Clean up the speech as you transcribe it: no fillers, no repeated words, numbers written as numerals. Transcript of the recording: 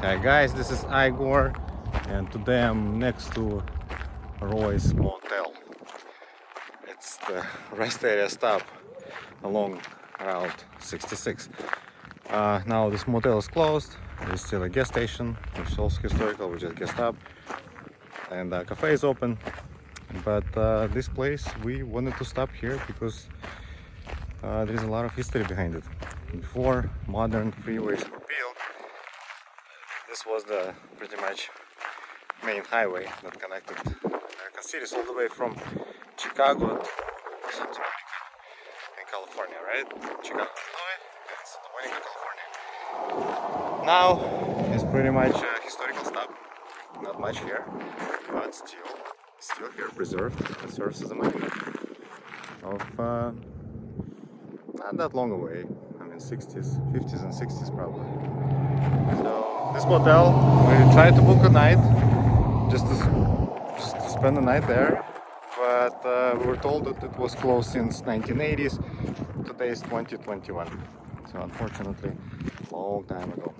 Hi guys, this is Igor, and today I'm next to Roy's Motel. It's the rest area stop along Route 66. Now this motel is closed. There's still a gas station, which is also historical, which is gas stop, and the cafe is open. But this place, we wanted to stop here because there is a lot of history behind it. Before modern freeways were built, this was the pretty much main highway that connected American cities all the way from Chicago to Santa Monica in California, right? Chicago, Illinois, and Santa Monica, California. Now it's pretty much a historical stop. Not much here, but still here, preserved. It serves as a memory of not that long away. I mean, 60s, 50s, and 60s probably. So this motel, we tried to book a night just to spend the night there, but we were told that it was closed since 1980s. Today is 2021, so unfortunately, a long time ago.